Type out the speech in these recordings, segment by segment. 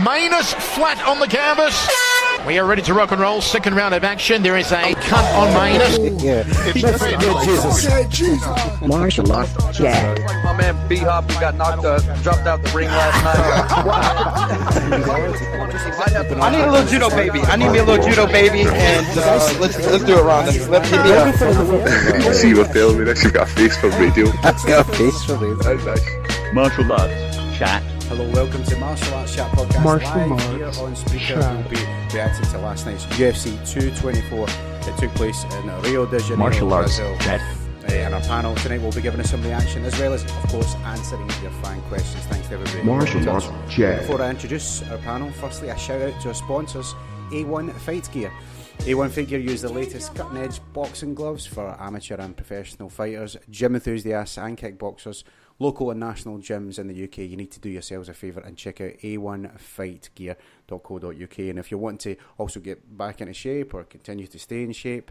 Manus flat on the canvas. We are ready to rock and roll. Second round of action. There is a cut on Manus. Martial arts chat. My man B-Hop, who got dropped out the ring last night. I need a little judo baby. I need me a little judo baby, and let's do it, Rhonda. Let's give me up. See, you're telling me this. You've got a face for radio. I've got a face for radio. That's nice. Martial Arts Chat. Hello, welcome to Martial Arts Chat Podcast. Live here on Spreaker. We'll be reacting to last night's UFC 224 that took place in Rio De J, Martial Arts Brazil. Chat. And our panel tonight will be giving us some reaction, as well as, of course, answering your fan questions. Thanks to everybody. Martial Arts Chat. Before I introduce our panel, firstly, a shout out to our sponsors, A1 Fight Gear. A1 Fight Gear use the latest cutting-edge boxing gloves for amateur and professional fighters, gym enthusiasts and kickboxers, local and national gyms in the UK. You need to do yourselves a favour and check out a1fightgear.co.uk. And if you want to also get back into shape or continue to stay in shape,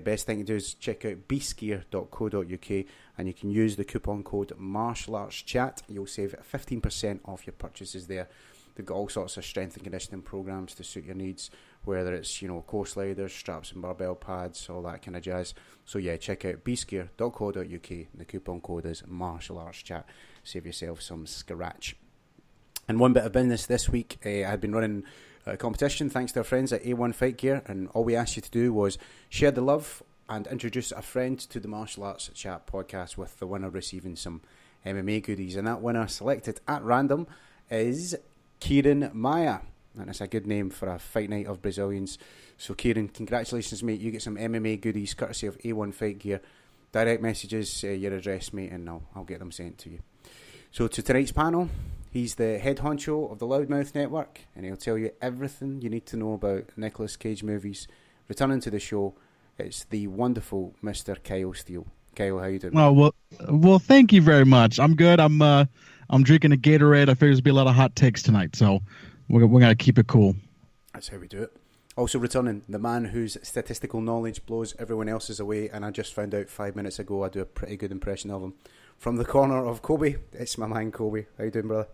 best thing to do is check out beastgear.co.uk, and you can use the coupon code MartialArtsChat. You'll save 15% off your purchases there. They've got all sorts of strength and conditioning programs to suit your needs, whether it's, core sliders, straps and barbell pads, all that kind of jazz. So yeah, check out beastgear.co.uk. The coupon code is MartialArtsChat. Save yourself some scratch. And one bit of business this week, I've been running a competition thanks to our friends at A1 Fight Gear, and all we asked you to do was share the love and introduce a friend to the Martial Arts Chat podcast, with the winner receiving some MMA goodies. And that winner, selected at random, is Kieran Maya, and it's a good name for a fight night of Brazilians. So Kieran, congratulations, mate. You get some MMA goodies courtesy of A1 Fight Gear. Direct messages your address, mate, and I'll get them sent to you. So to tonight's panel, he's the head honcho of the Loudmouth Network, and he'll tell you everything you need to know about Nicolas Cage movies. Returning to the show, it's the wonderful Mr. Kyle Steele. Kyle, how you doing? Well, thank you very much. I'm good. I'm drinking a Gatorade. I figure there's be a lot of hot takes tonight, so we're gonna keep it cool. That's how we do it. Also returning, the man whose statistical knowledge blows everyone else's away, and I just found out 5 minutes ago I do a pretty good impression of him. From the corner of Kobe, it's my man Kobe. How you doing, brother?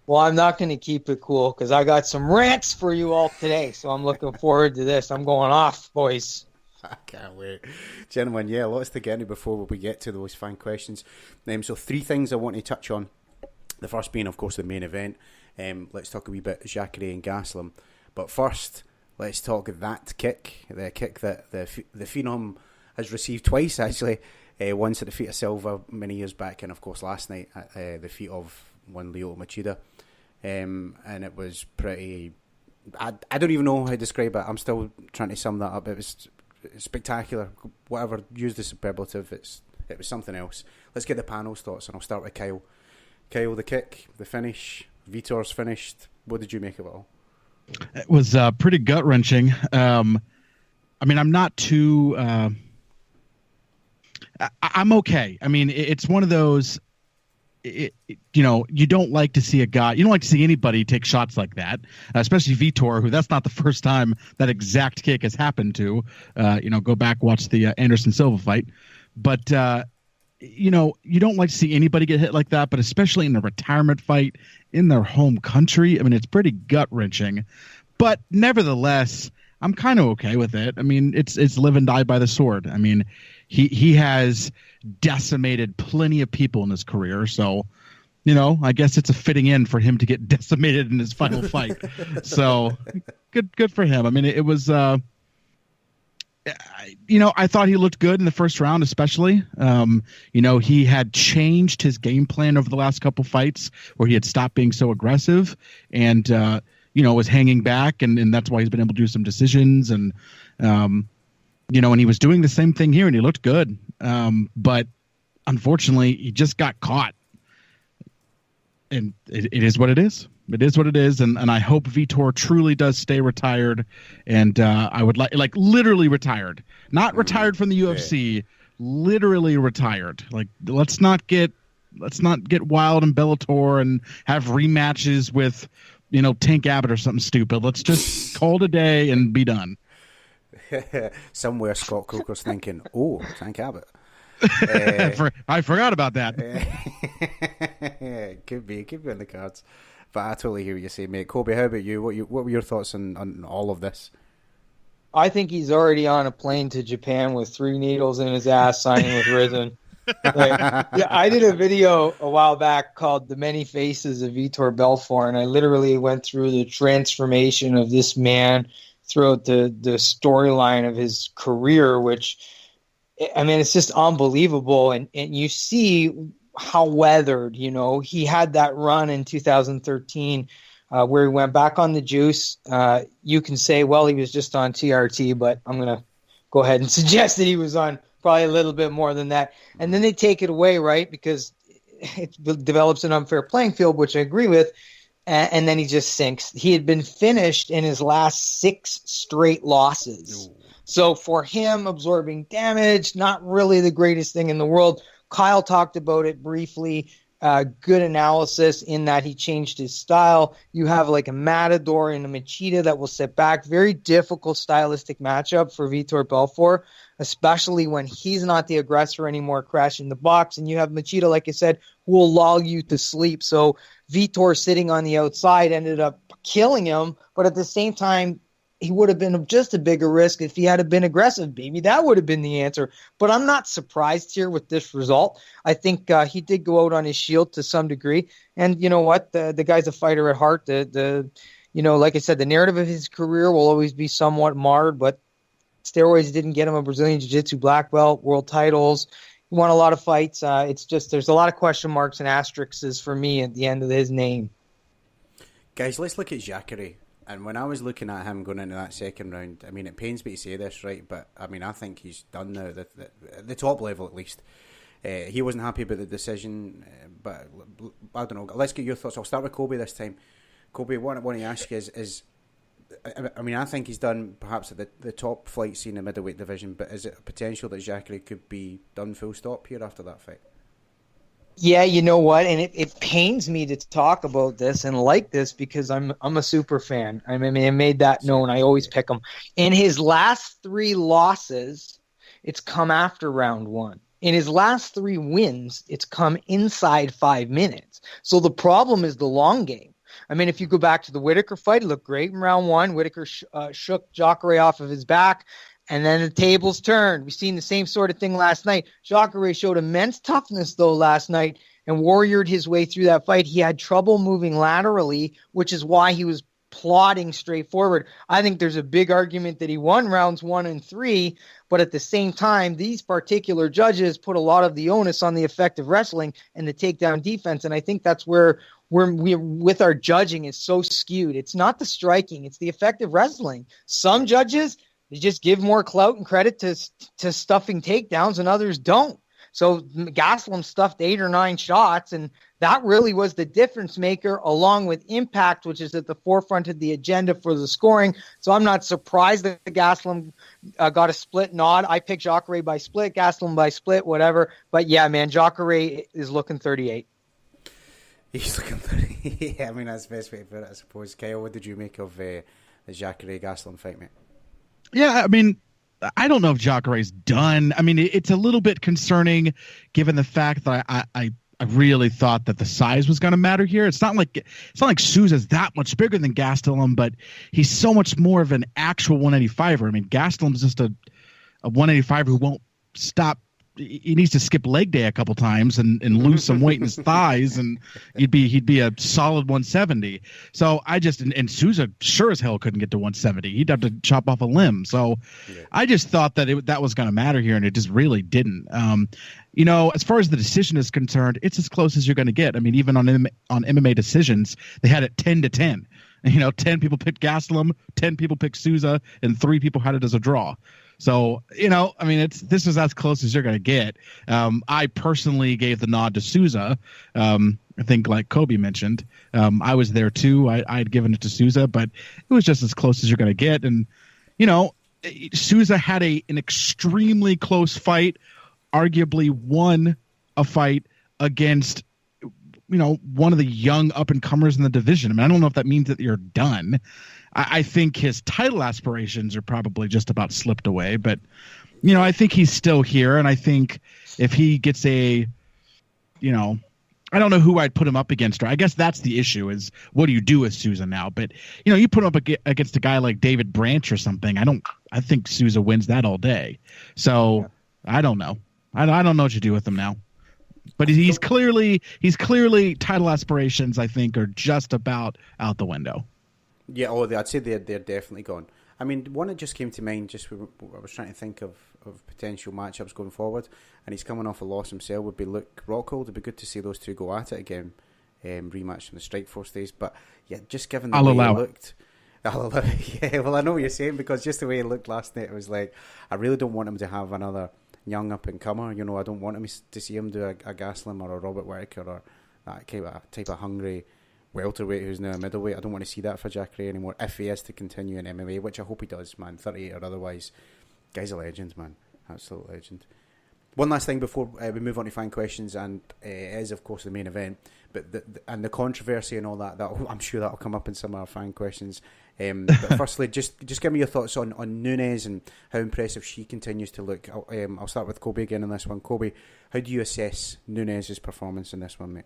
Well, I'm not going to keep it cool because I got some rants for you all today, so I'm looking forward to this. I'm going off, boys. I can't wait. Gentlemen, yeah, lots to get into before we get to those fan questions. So 3 things I want to touch on. The first being, of course, the main event. Let's talk a wee bit Jacare and Gaslam. But first, let's talk that kick, the kick that the Phenom has received twice, actually. Once at the feet of Silva many years back, and of course last night at the feet of one Lyoto Machida. And it was pretty... I don't even know how to describe it. I'm still trying to sum that up. It was spectacular. Whatever, use the superlative, it was something else. Let's get the panel's thoughts, and I'll start with Kyle. Kyle, the kick, the finish, Vitor's finished. What did you make of it all? It was pretty gut-wrenching. I'm not too... I'm okay. I mean, it's one of those... you don't like to see a guy, you don't like to see anybody take shots like that, especially Vitor, who that's not the first time that exact kick has happened to. Go back, watch the Anderson Silva fight. But, you don't like to see anybody get hit like that, but especially in a retirement fight in their home country. I mean, it's pretty gut-wrenching. But nevertheless, I'm kind of okay with it. I mean, it's live and die by the sword. I mean, he has decimated plenty of people in his career, so I guess it's a fitting end for him to get decimated in his final fight. So good for him. I mean, it was I thought he looked good in the first round, especially. He had changed his game plan over the last couple fights where he had stopped being so aggressive and was hanging back, and that's why he's been able to do some decisions, and and he was doing the same thing here, and he looked good. But unfortunately, he just got caught. And it is what it is. It is what it is, and I hope Vitor truly does stay retired, and I would like literally retired. Not retired from the UFC, literally retired. Like, let's not get wild in Bellator and have rematches with Tank Abbott or something stupid. Let's just call it a day and be done. Somewhere Scott Coker's thinking, oh, Tank Abbott. I forgot about that. Could be on the cards. But I totally hear what you say, mate. Kobe, how about you? What were your thoughts on all of this? I think he's already on a plane to Japan with 3 needles in his ass signing with Risen. Yeah, I did a video a while back called The Many Faces of Vitor Belfort, and I literally went through the transformation of this man throughout the storyline of his career, which, I mean, it's just unbelievable. And you see how weathered, he had that run in 2013 where he went back on the juice. You can say, well, he was just on TRT, but I'm going to go ahead and suggest that he was on probably a little bit more than that. And then they take it away, right? Because it develops an unfair playing field, which I agree with. And then he just sinks. He had been finished in his last 6 straight losses. Ooh. So for him, absorbing damage, not really the greatest thing in the world. Kyle talked about it briefly. Good analysis in that he changed his style. You have like a Matador and a Machida that will sit back. Very difficult stylistic matchup for Vitor Belfort, especially when he's not the aggressor anymore, crashing the box. And you have Machida, like I said, who will lull you to sleep. So Vitor sitting on the outside ended up killing him. But at the same time, he would have been just a bigger risk if he had been aggressive, baby. That would have been the answer. But I'm not surprised here with this result. I think he did go out on his shield to some degree. And you know what? The guy's a fighter at heart. Like I said, the narrative of his career will always be somewhat marred, but steroids didn't get him a Brazilian Jiu-Jitsu black belt, world titles. He won a lot of fights. It's just there's a lot of question marks and asterisks for me at the end of his name. Guys, let's look at Jacare. And when I was looking at him going into that second round, I mean, it pains me to say this, right? But, I mean, I think he's done now, at the top level at least. He wasn't happy about the decision, but I don't know. Let's get your thoughts. I'll start with Kobe this time. Kobe, what I want to ask you is I mean, I think he's done perhaps at the top flight scene in the middleweight division, but is it a potential that Jacare could be done full stop here after that fight? Yeah, you know what? And it pains me to talk about this and like this because I'm a super fan. I mean, I made that known. I always pick him. In his last 3 losses, it's come after round 1. In his last 3 wins, it's come inside 5 minutes. So the problem is the long game. I mean, if you go back to the Whitaker fight, it looked great in round 1. Whitaker shook Jacare off of his back. And then the tables turned. We've seen the same sort of thing last night. Jacare showed immense toughness, though, last night and warriored his way through that fight. He had trouble moving laterally, which is why he was plodding straight forward. I think there's a big argument that he won rounds 1 and 3, but at the same time, these particular judges put a lot of the onus on the effective wrestling and the takedown defense, and I think that's where we with our judging is so skewed. It's not the striking, it's the effective wrestling. Some judges, they just give more clout and credit to stuffing takedowns and others don't. So Gastelum stuffed 8 or 9 shots, and that really was the difference maker, along with Impact, which is at the forefront of the agenda for the scoring. So I'm not surprised that Gastelum got a split nod. I picked Jacare by split, Gastelum by split, whatever. But yeah, man, Jacare is looking 38. He's looking 38. I mean, that's the best way to put it, I suppose. Kyle, what did you make of the Jacare-Gastelum fight, mate? Yeah, I mean, I don't know if Jacare's done. I mean, it's a little bit concerning given the fact that I really thought that the size was going to matter here. It's not like Souza's that much bigger than Gastelum, but he's so much more of an actual 185er. I mean, Gastelum's just a 185er who won't stop. He needs to skip leg day a couple times and lose some weight in his thighs, and he'd be a solid 170. So and Souza sure as hell couldn't get to 170. He'd have to chop off a limb. So yeah. I just thought that that was going to matter here, and it just really didn't. As far as the decision is concerned, it's as close as you're going to get. I mean, even on MMA decisions, they had it 10-10. 10 people picked Gastelum, 10 people picked Souza, and 3 people had it as a draw. So, I mean, this is as close as you're going to get. I personally gave the nod to Souza. I think, like Kobe mentioned, I was there too. I had given it to Souza, but it was just as close as you're going to get. And, Souza had an extremely close fight, arguably won a fight against, one of the young up-and-comers in the division. I mean, I don't know if that means that you're done. I think his title aspirations are probably just about slipped away, but I think he's still here, and I think if he gets a I don't know who I'd put him up against her. I guess that's the issue is what do you do with Sousa now? But, you put him up against a guy like David Branch or something. I think Sousa wins that all day. So I don't know. I don't know what you do with him now. But he's clearly title aspirations, I think, are just about out the window. Yeah, I'd say they're definitely gone. I mean, one that just came to mind, I was trying to think of potential matchups going forward, and he's coming off a loss himself, would be Luke Rockhold. It'd be good to see those two go at it again, rematch from the Strikeforce days. But yeah, just given the way he looked, yeah, well, I know what you're saying, because just the way he looked last night, it was like, I really don't want him to have another young up-and-comer. I don't want him to see him do a Gaslam or a Robert Whittaker or that type of hungry welterweight who's now a middleweight. I don't want to see that for Jack Ray anymore if he is to continue in MMA, which I hope he does, man. 38 or otherwise, guy's a legend, man. Absolute legend. One last thing before we move on to fan questions, and it is of course the main event, but the controversy and all that I'm sure that'll come up in some of our fan questions. But firstly, just give me your thoughts on Nunes and how impressive she continues to look. I'll start with Kobe again on this one. Kobe, how do you assess Nunes' performance in this one, mate?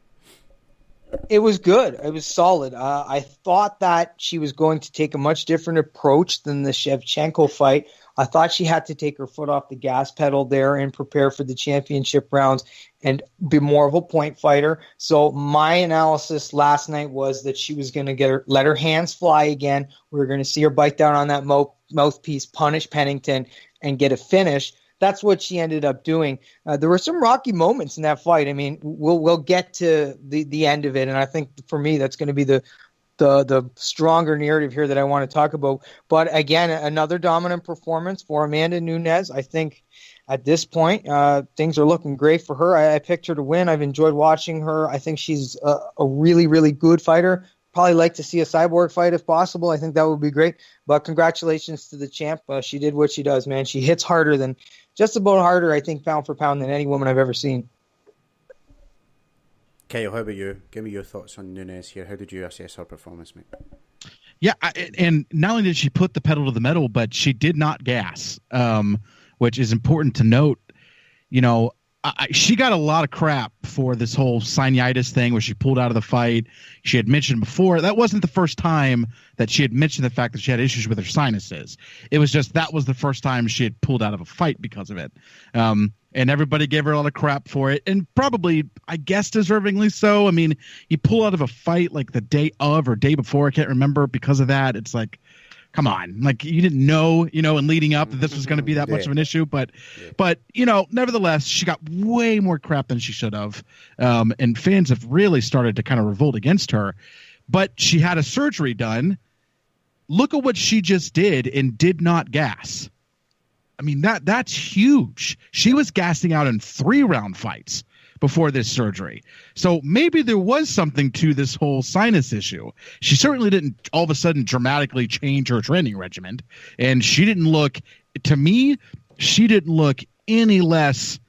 It was good. It was solid. I thought that she was going to take a much different approach than the Shevchenko fight. I thought she had to take her foot off the gas pedal there and prepare for the championship rounds and be more of a point fighter. So my analysis last night was that she was going to let her hands fly again. We were going to see her bite down on that mouthpiece, punish Pennington, and get a finish. That's what she ended up doing. There were some rocky moments in that fight. I mean, we'll get to the end of it, and I think for me that's going to be the stronger narrative here that I want to talk about. But again, another dominant performance for Amanda Nunes. I think at this point things are looking great for her. I picked her to win. I've enjoyed watching her. I think she's a really, really good fighter. Probably like to see a Cyborg fight if possible. I think that would be great. But congratulations to the champ. She did what she does, man. She hits just about harder, I think, pound for pound than any woman I've ever seen. Kyle, how about you? Give me your thoughts on Nunes here. How did you assess her performance, mate? Yeah, and not only did she put the pedal to the metal, but she did not gas, which is important to note. She got a lot of crap for this whole sinusitis thing where she pulled out of the fight. She had mentioned before, that wasn't the first time that she had mentioned the fact that she had issues with her sinuses. It was just that was the first time she had pulled out of a fight because of it. And everybody gave her a lot of crap for it, and probably, I guess, deservingly so. I mean, you pull out of a fight like the day of or day before, I can't remember, because of that. It's like, come on, like you didn't know, and leading up that this was going to be that much of an issue, but nevertheless, she got way more crap than she should have, and fans have really started to kind of revolt against her. But she had a surgery done. Look at what she just did and did not gas. I mean, that's huge. She was gassing out in 3-round fights before this surgery. So maybe there was something to this whole sinus issue. She certainly didn't all of a sudden dramatically change her training regimen. And she didn't look, to me, any less,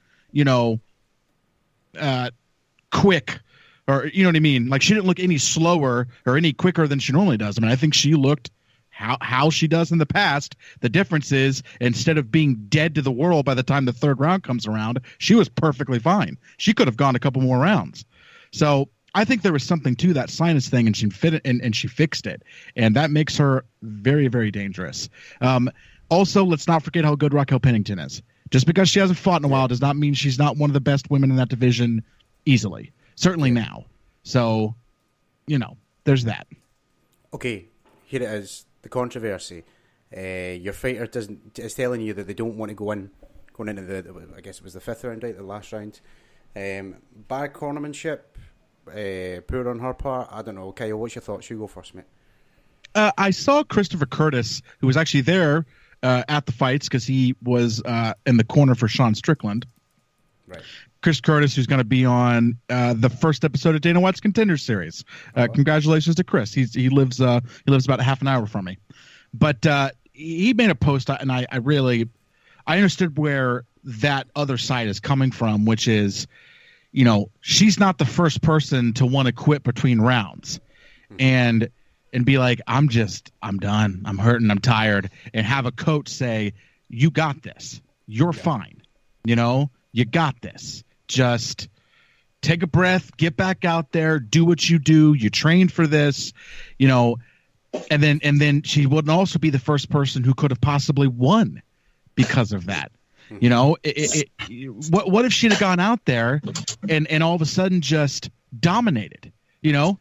quick, or, you know what I mean? Like, she didn't look any slower or any quicker than she normally does. I mean, I think she looked how she does in the past. The difference is, instead of being dead to the world by the time the 3rd round comes around, she was perfectly fine. She could have gone a couple more rounds. So I think there was something to that sinus thing, and she fixed it, and that makes her very, very dangerous. Also, let's not forget how good Raquel Pennington is. Just because she hasn't fought in a while does not mean she's not one of the best women in that division easily. Certainly now. So, there's that. Okay, here it is. The controversy. Your fighter is telling you that they don't want to going into the, I guess it was the 5th round, right? The last round. Bad cornermanship, poor on her part. I don't know. Kyle, what's your thoughts? You go first, mate. I saw Christopher Curtis, who was actually there at the fights because he was in the corner for Sean Strickland. Right. Chris Curtis, who's going to be on the first episode of Dana White's Contender Series. Congratulations to Chris. He lives about half an hour from me. But he made a post, and I understood where that other side is coming from, which is, she's not the first person to want to quit between rounds and be like, I'm done. I'm hurting. I'm tired. And have a coach say, you got this. You're fine. You got this. Just take a breath, get back out there, do what you do. You trained for this, you know, and then she wouldn't also be the first person who could have possibly won because of that. You know, what if she'd have gone out there and all of a sudden just dominated, you know,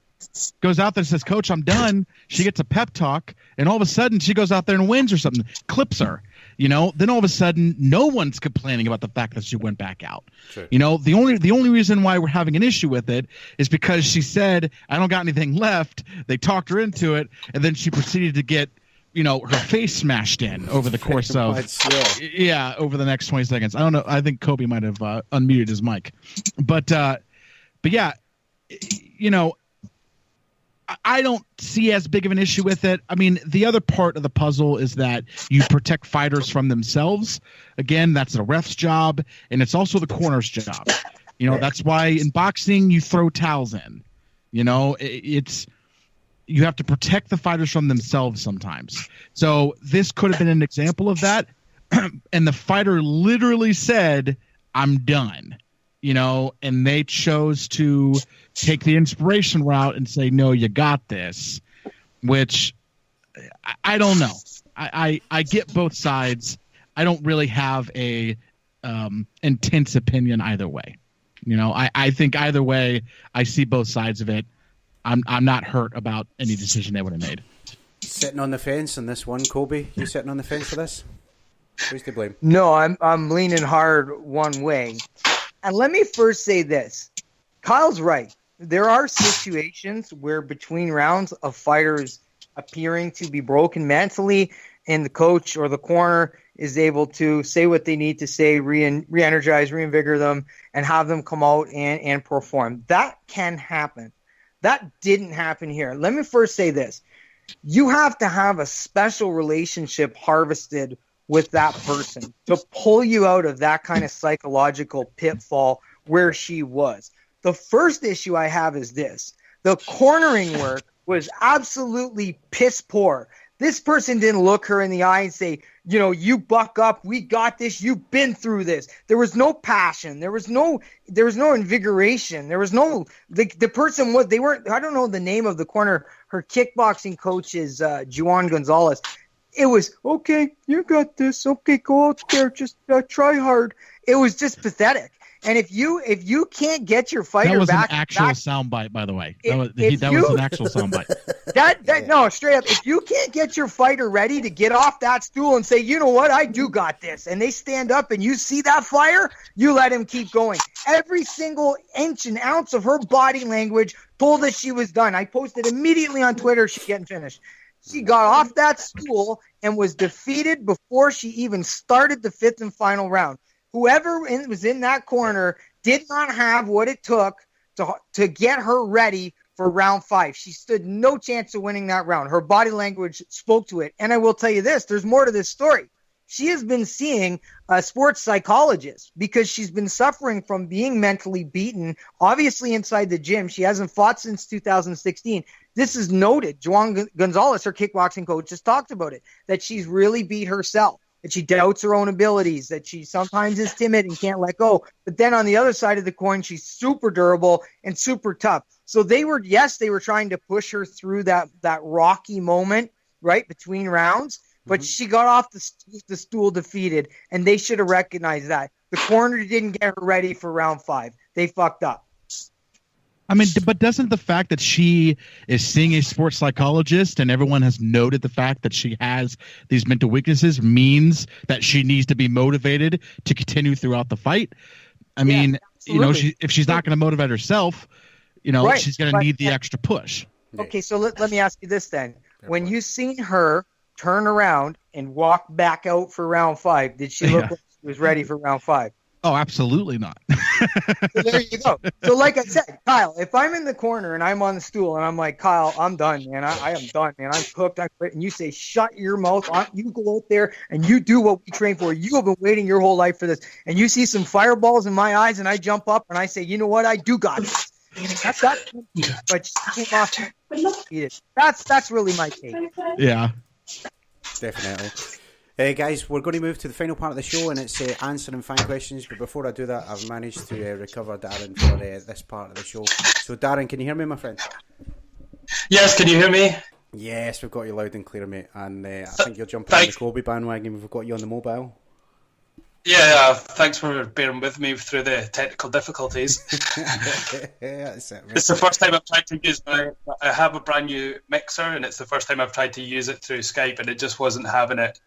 goes out there and says, Coach, I'm done. She gets a pep talk, and all of a sudden she goes out there and wins or something, clips her, you know, then all of a sudden no one's complaining about the fact that she went back out. Sure. You know, the only reason why we're having an issue with it is because she said, I don't got anything left. They talked her into it, and then she proceeded to get, you know, her face smashed in over the course of over the next 20 seconds. I don't know. I think Kobe might have unmuted his mic, but yeah, you know, I don't see as big of an issue with it. I mean, the other part of the puzzle is that you protect fighters from themselves. Again, that's the ref's job, and it's also the corner's job. You know, that's why in boxing you throw towels in. You know, you have to protect the fighters from themselves sometimes. So this could have been an example of that. And the fighter literally said, I'm done, you know, and they chose to take the inspiration route and say, no, you got this, which I don't know. I get both sides. I don't really have a intense opinion either way. You know, I think either way, I see both sides of it. I'm not hurt about any decision they would have made. Sitting on the fence on this one, Kobe. You sitting on the fence for this? Who's to blame? No, I'm leaning hard one way. And let me first say this. Kyle's right. There are situations where between rounds of fighters appearing to be broken mentally, and the coach or the corner is able to say what they need to say, re-energize, reinvigorate them, and have them come out and perform. That can happen. That didn't happen here. Let me first say this. You have to have a special relationship harvested with that person to pull you out of that kind of psychological pitfall where she was. The first issue I have is this. The cornering work was absolutely piss poor. This person didn't look her in the eye and say, you know, you buck up, we got this, you've been through this. There was no passion. There was no invigoration. There was no, the person, they weren't, I don't know the name of the corner. Her kickboxing coach is Juan Gonzalez. It was, okay, you got this. Okay, go out there, just try hard. It was just pathetic. And if you can't get your fighter back, that was an actual soundbite, by the way. That was an actual soundbite. No, straight up. If you can't get your fighter ready to get off that stool and say, you know what, I do got this, and they stand up and you see that fire, you let him keep going. Every single inch and ounce of her body language told us she was done. I posted immediately on Twitter, she's getting finished. She got off that stool and was defeated before she even started the fifth and final round. Whoever was in that corner did not have what it took to get her ready for round 5. She stood no chance of winning that round. Her body language spoke to it. And I will tell you this, there's more to this story. She has been seeing a sports psychologist because she's been suffering from being mentally beaten, obviously inside the gym. She hasn't fought since 2016. This is noted. Juan Gonzalez, her kickboxing coach, has talked about it, that she's really beat herself, that she doubts her own abilities, that she sometimes is timid and can't let go. But then on the other side of the coin, she's super durable and super tough. So they were trying to push her through that rocky moment, right, between rounds. But she got off the stool defeated, and they should have recognized that. The corner didn't get her ready for round 5. They fucked up. I mean, but doesn't the fact that she is seeing a sports psychologist and everyone has noted the fact that she has these mental weaknesses means that she needs to be motivated to continue throughout the fight? I mean, you know, if she's not going to motivate herself, you know, she's going to need the extra push. Okay, so let me ask you this then. When you seen her turn around and walk back out for round 5, did she look like she was ready for round 5? Oh, absolutely not. So there you go. So like I said, Kyle, if I'm in the corner and I'm on the stool and I'm like, Kyle, I'm done, man. I am done, man. I'm cooked. I'm quit. And you say, shut your mouth. You go out there and you do what we train for. You have been waiting your whole life for this. And you see some fireballs in my eyes and I jump up and I say, you know what? I do got this. But she came off. That's really my take. Yeah. Definitely. Guys, we're going to move to the final part of the show, and it's answering fan questions. But before I do that, I've managed to recover Darren for this part of the show. So, Darren, can you hear me, my friend? Yes, can you hear me? Yes, we've got you loud and clear, mate. And I think you're jumping on the Kobe bandwagon. We've got you on the mobile. Yeah, thanks for bearing with me through the technical difficulties. That's it, it's the first time I've tried to use I have a brand new mixer, and it's the first time I've tried to use it through Skype, and it just wasn't having it.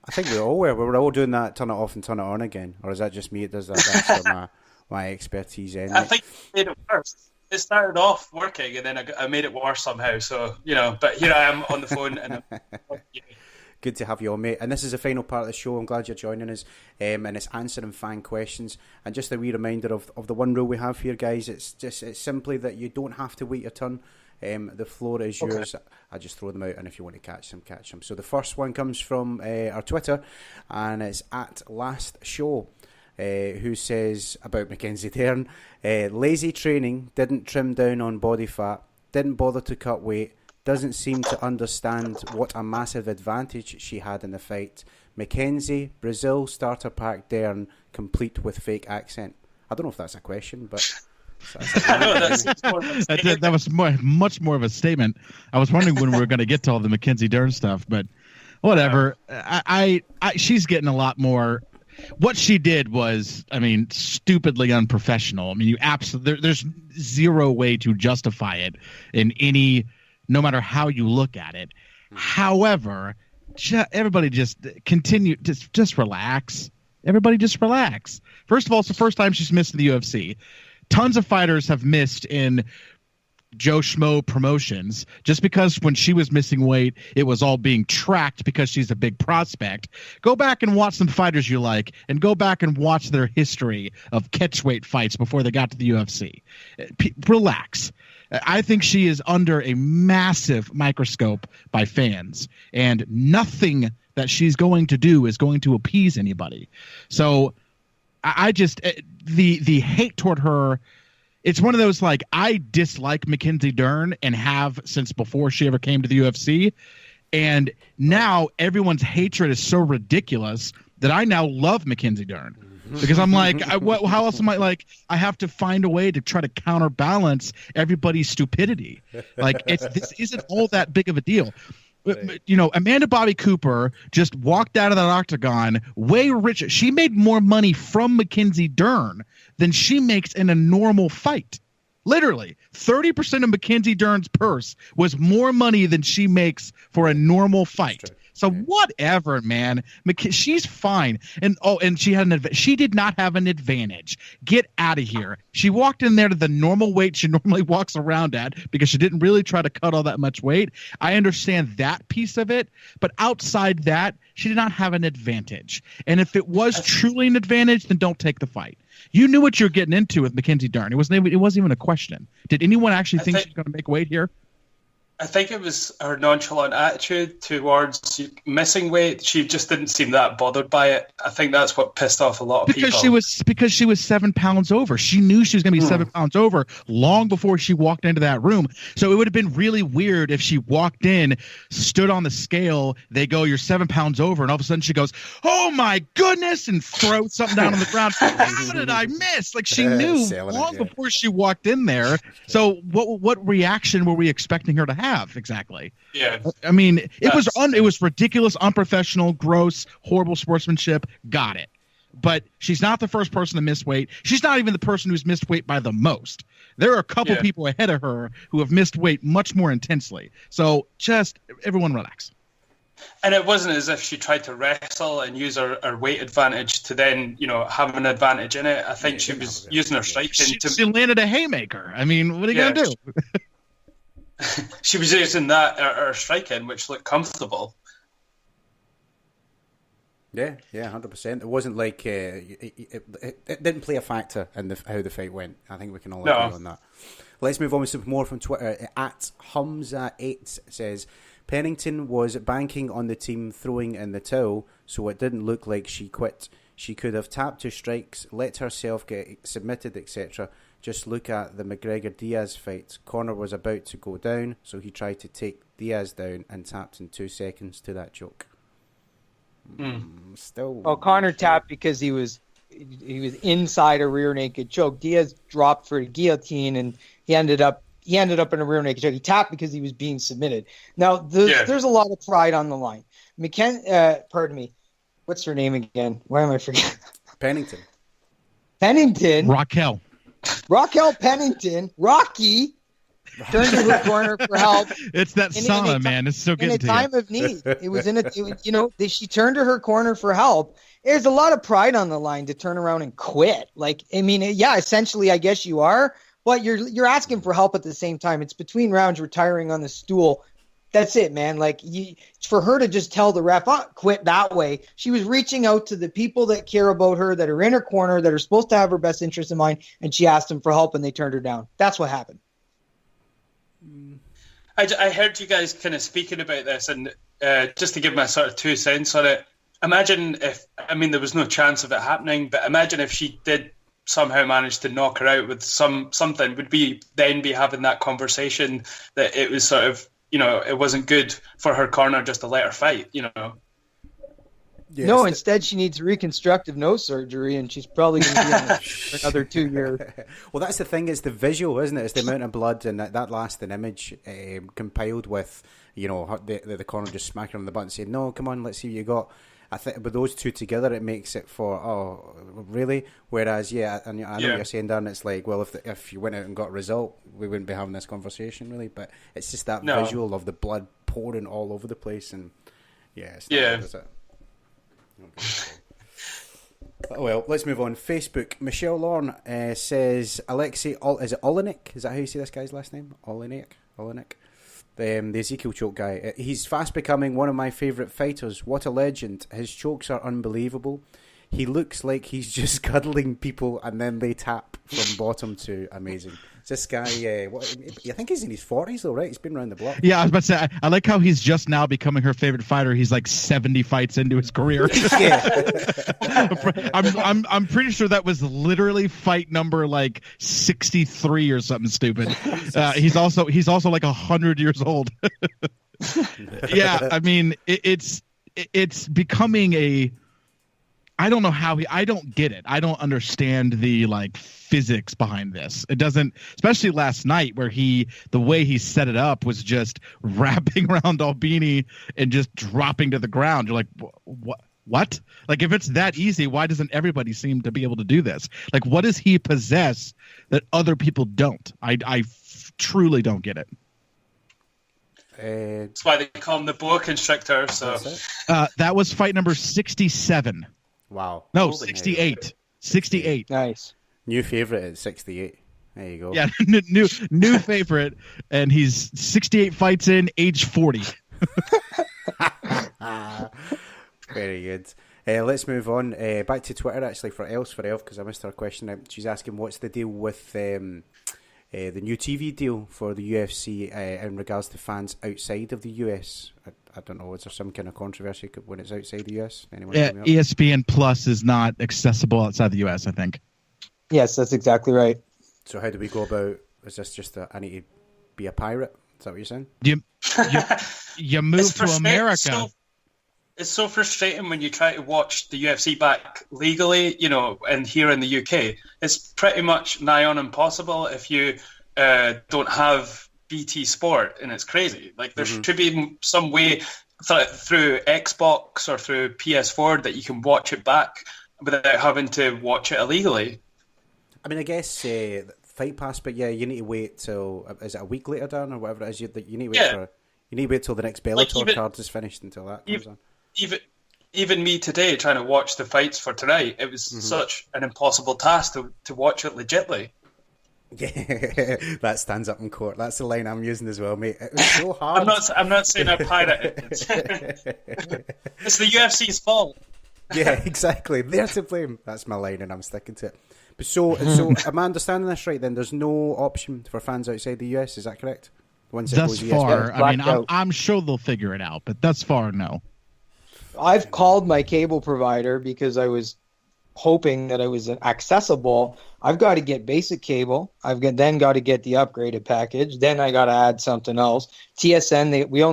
I think we all were. We were all doing that, turn it off and turn it on again. Or is that just me? It does that. That's where my expertise ends. I think it made it worse. It started off working, and then I made it worse somehow. So, but here I am on the phone, and Good to have you on, mate. And this is the final part of the show. I'm glad you're joining us. And it's answering fan questions. And just a wee reminder of the one rule we have here, guys. It's simply that you don't have to wait your turn. The floor is yours. I just throw them out, and if you want to catch them, catch them. So the first one comes from our Twitter, and it's at Last Show, who says about Mackenzie Dern, lazy training, didn't trim down on body fat, didn't bother to cut weight, doesn't seem to understand what a massive advantage she had in the fight. Mackenzie, Brazil starter pack Dern, complete with fake accent. I don't know if that's a question, but... that was much more of a statement. I was wondering when we were going to get to all the Mackenzie Dern stuff, but whatever. She's getting a lot more. What she did was, stupidly unprofessional. You absolutely there's zero way to justify it in any, no matter how you look at it. However, everybody just continue, just relax. Everybody just relax. First of all, it's the first time she's missed in the UFC. Tons of fighters have missed in Joe Schmo promotions just because when she was missing weight, it was all being tracked because she's a big prospect. Go back and watch some fighters you like, and go back and watch their history of catchweight fights before they got to the UFC. Relax. I think she is under a massive microscope by fans, and nothing that she's going to do is going to appease anybody. So I just the hate toward her, it's one of those, like, I dislike Mackenzie Dern and have since before she ever came to the UFC, and now everyone's hatred is so ridiculous that I now love Mackenzie Dern because I'm like, how else am I, like, I have to find a way to try to counterbalance everybody's stupidity. Like, this isn't all that big of a deal. Amanda Bobby Cooper just walked out of that octagon way richer. She made more money from Mackenzie Dern than she makes in a normal fight. Literally, 30% of Mackenzie Dern's purse was more money than she makes for a normal fight. So whatever, man. She's fine. And she had she did not have an advantage. Get out of here. She walked in there to the normal weight she normally walks around at because she didn't really try to cut all that much weight. I understand that piece of it, but outside that, she did not have an advantage. And if it was truly an advantage, then don't take the fight. You knew what you're getting into with Mackenzie Dern. It wasn't even a question. Did anyone actually think she's going to make weight here? I think it was her nonchalant attitude towards missing weight. She just didn't seem that bothered by it. I think that's what pissed off a lot of people. Because she was 7 pounds over. She knew she was going to be 7 pounds over long before she walked into that room. So it would have been really weird if she walked in, stood on the scale, they go, "You're 7 pounds over," and all of a sudden she goes, "Oh my goodness," and throws something down on the ground. How did I miss? Like, she knew long before she walked in there. So what reaction were we expecting her to have? Exactly. Yeah. It was ridiculous, unprofessional, gross, horrible sportsmanship. Got it. But she's not the first person to miss weight. She's not even the person who's missed weight by the most. There are a couple people ahead of her who have missed weight much more intensely. So just everyone relax. And it wasn't as if she tried to wrestle and use her weight advantage to then, have an advantage in it. I think she was using her striking She landed a haymaker. What are you going to do? She was using that her striking, which looked comfortable. Yeah, 100%. It wasn't like it didn't play a factor in how the fight went. I think we can all agree on that. Let's move on with some more from Twitter. At Humza8 says, Pennington was banking on the team throwing in the towel, so it didn't look like she quit. She could have tapped 2 strikes, let herself get submitted, etc. Just look at the McGregor-Diaz fight. Korner was about to go down, so he tried to take Diaz down and tapped in 2 seconds to that joke. Still. Oh, Korner tapped because he was inside a rear naked choke. Diaz dropped for a guillotine, and he ended up in a rear naked choke. He tapped because he was being submitted. Now, there's a lot of pride on the line. Pardon me. What's her name again? Why am I forgetting? Pennington. Raquel Pennington. Rocky turned to her corner for help. It's that sauna, man. It's so good in a time of need. She turned to her corner for help. There's a lot of pride on the line to turn around and quit. Like, I mean, yeah, essentially, I guess you are, but you're asking for help at the same time. It's between rounds, retiring on the stool. That's it, man. Like, for her to just tell the ref, quit that way, she was reaching out to the people that care about her, that are in her corner, that are supposed to have her best interest in mind, and she asked them for help, and they turned her down. That's what happened. I heard you guys kind of speaking about this, and just to give my sort of 2 cents on it, imagine if, I mean, there was no chance of it happening, but imagine if she did somehow manage to knock her out with something, would we then be having that conversation that it was sort of, it wasn't good for her corner just to let her fight, Yes. No, instead she needs reconstructive nose surgery, and she's probably going to be on it for another 2 years. Well, that's the thing. It's the visual, isn't it? It's the amount of blood and that lasting image compiled with, the corner just smacking on the button saying, no, come on, let's see what you got. I think with those two together, it makes it for, oh, really? Whereas, I know what you're saying, Dan. It's like, well, if you went out and got a result, we wouldn't be having this conversation, really. But it's just that visual of the blood pouring all over the place, and it's not good, is it? Well, let's move on. Facebook. Michelle Lorne says, Alexei, is it Olenek? Is that how you say this guy's last name? Olenek? The Ezekiel choke guy. He's fast becoming one of my favourite fighters. What a legend. His chokes are unbelievable. He looks like he's just cuddling people and then they tap from bottom to amazing. This guy, I think he's in his 40s though, right? He's been around the block. Yeah, I was about to say, I like how he's just now becoming her favorite fighter. He's like 70 fights into his career. I'm pretty sure that was literally fight number like 63 or something stupid. He's also like 100 years old. Yeah, I mean, it's becoming a. I don't know how I don't get it. I don't understand the physics behind this. It doesn't, especially last night where the way he set it up was just wrapping around Albini and just dropping to the ground. You're like, what? Like, if it's that easy, why doesn't everybody seem to be able to do this? Like, what does he possess that other people don't? I truly don't get it. That's why they call him the boa constrictor. So that was fight number 67. Wow. No, 68. 68. Nice. New favorite at 68. There you go. Yeah, new favorite, and he's 68 fights in, age 40. Very good. Let's move on. Back to Twitter, actually, for Elf, because I missed her question out. She's asking what's the deal with the new TV deal for the UFC in regards to fans outside of the US. I don't know, is there some kind of controversy when it's outside the US? ESPN Plus is not accessible outside the US, I think. Yes, that's exactly right. So how do we go about, is this just I need to be a pirate? Is that what you're saying? You move to America. It's so frustrating when you try to watch the UFC back legally, and here in the UK. It's pretty much nigh on impossible if you don't have BT Sport, and it's crazy. Like, there should be some way through Xbox or through PS4 that you can watch it back without having to watch it illegally. I mean, I guess Fight Pass, but you need to wait till, is it a week later, Dan, or whatever it is? You need to wait till the next Bellator card is finished until that comes on. Even me today trying to watch the fights for tonight, it was such an impossible task to watch it legitly. Yeah, that stands up in court. That's the line I'm using as well, mate. It was so hard. I'm not saying I pirate it. It's the UFC's fault. Yeah, exactly. They're to blame. That's my line, and I'm sticking to it. But so am I understanding this right? Then there's no option for fans outside the US. Is that correct? Thus far, I mean, I'm sure they'll figure it out, but thus far, no. I've called my cable provider because I was hoping that it was accessible, I've got to get basic cable. Then got to get the upgraded package. Then I got to add something else. TSN, ESPN. We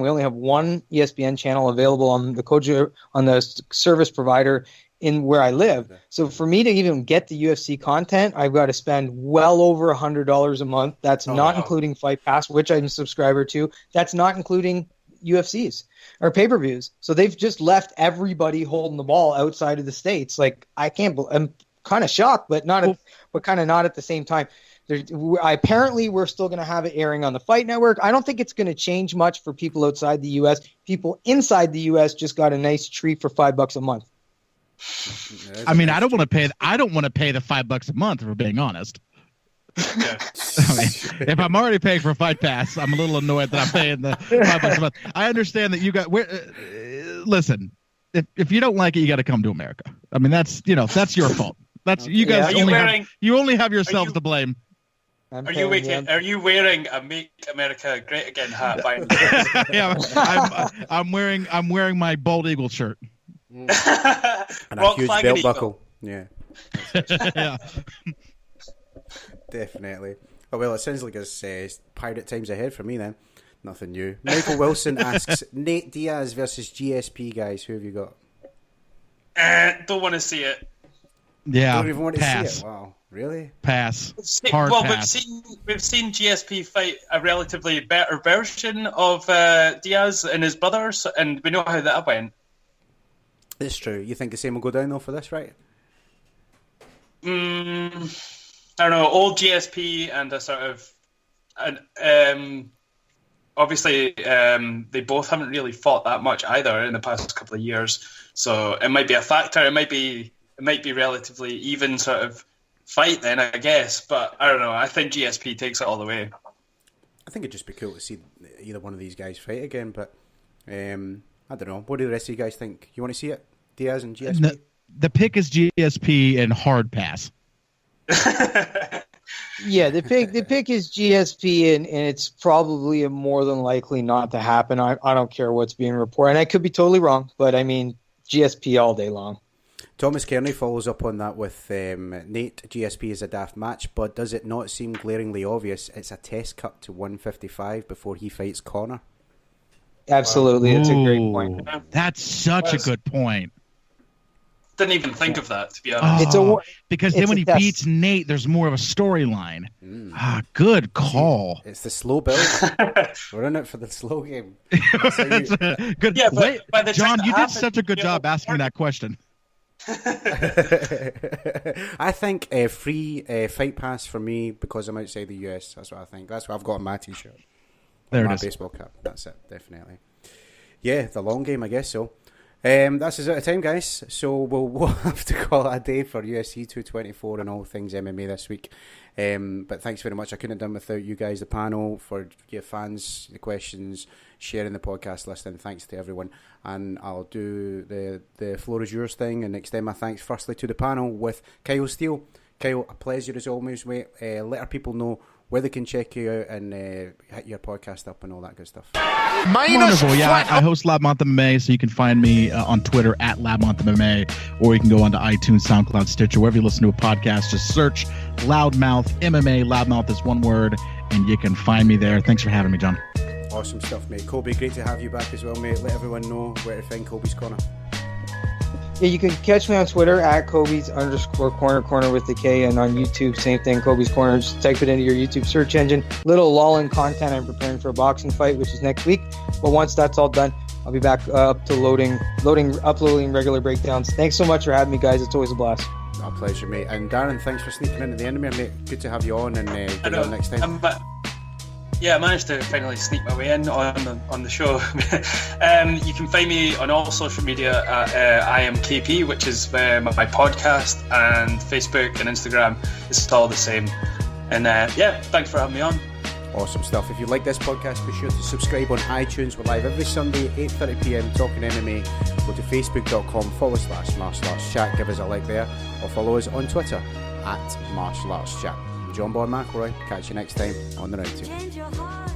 only have one ESPN channel available on the service provider in where I live. So for me to even get the UFC content, I've got to spend well over $100 a month. That's not including Fight Pass, which I'm a subscriber to. That's not including UFCs or pay-per-views. So they've just left everybody holding the ball outside of the States. Like, I'm kind of shocked, but kind of not at the same time. Apparently we're still going to have it airing on the Fight Network. I don't think it's going to change much for people outside the U.S. People inside the U.S. just got a nice treat for $5 a month. I mean, I don't want to pay the $5 a month, if we're being honest. Yeah. I mean, if I'm already paying for Fight Pass, I'm a little annoyed that I'm paying the $5 a month. I understand that you got. Listen, if you don't like it, you got to come to America. I mean, that's your fault. That's you guys only have yourselves to blame. Are you wearing a "Make America Great Again" hat? Yeah, I'm wearing my bald eagle shirt. And a huge belt buckle. Yeah. Yeah. Definitely. Oh, well, it sounds like it's pirate times ahead for me then. Nothing new. Michael Wilson asks, Nate Diaz versus GSP, guys. Who have you got? Don't want to see it. Yeah. Don't even want to pass. see it. Wow. Really? Pass. Hard pass. We've seen GSP fight a relatively better version of Diaz and his brothers, and we know how that went. It's true. You think the same will go down, though, for this, right? I don't know, old GSP and a sort of, obviously they both haven't really fought that much either in the past couple of years, so it might be a factor. It might be relatively even sort of fight then, I guess. But I don't know. I think GSP takes it all the way. I think it'd just be cool to see either one of these guys fight again. But I don't know. What do the rest of you guys think? You want to see it, Diaz and GSP? The pick is GSP and hard pass. Yeah, the pick is GSP, and it's probably more than likely not to happen. I don't care what's being reported, and I could be totally wrong, but I mean GSP all day long. Thomas Kearney follows up on that with Nate. GSP is a daft match, but does it not seem glaringly obvious it's a test cut to 155 before he fights Korner? Absolutely, it's a great point. That's such a good point. Didn't even think of that, to be honest. Because then when he beats Nate, there's more of a storyline. Good call. It's the slow build. We're in it for the slow game. Good. Yeah, but by the John, time you did happens, such a good job asking that question. I think free Fight Pass for me because I'm outside the US. That's what I think. That's what I've got on my t-shirt. There my it is. Baseball cap. That's it, definitely. Yeah, the long game, I guess so. That's us out of time, guys. So we'll have to call it a day for UFC 224 and all things MMA this week. But thanks very much. I couldn't have done without you guys, the panel, for your fans, the questions, sharing the podcast, listening. Thanks to everyone. And I'll do the floor is yours thing and extend my thanks firstly to the panel with Kyle Steele. Kyle, a pleasure as always, mate. Let our people know where they can check you out and hit your podcast up and all that good stuff. Wonderful. Yeah, I host Loudmouthmma, so you can find me on Twitter at Loudmouthmma, or you can go onto iTunes, SoundCloud, Stitcher, wherever you listen to a podcast. Just search Loudmouth MMA. Loudmouth is one word, and you can find me there. Thanks for having me, John. Awesome stuff, mate. Kobe, great to have you back as well, mate. Let everyone know where to find Kobe's Corner. Yeah, you can catch me on Twitter at Kobe's_Corner with the K, and on YouTube, same thing, Kobe's Corner. Just type it into your YouTube search engine. Little lull in content. I'm preparing for a boxing fight, which is next week. But once that's all done, I'll be back up to uploading regular breakdowns. Thanks so much for having me, guys. It's always a blast. Our pleasure, mate. And Darren, thanks for sneaking into the end of me, mate. Good to have you on, and get you on next time. Yeah, I managed to finally sneak my way in on the show. You can find me on all social media at I am KP, which is my podcast, and Facebook and Instagram. It's all the same. And yeah, thanks for having me on. Awesome stuff. If you like this podcast, be sure to subscribe on iTunes. We're live every Sunday, 8:30 p.m, talking MMA. Go to facebook.com/martialartschat. Give us a like there, or follow us on Twitter at martialartschat. John Bon McElroy. Catch you next time on the Roundtable.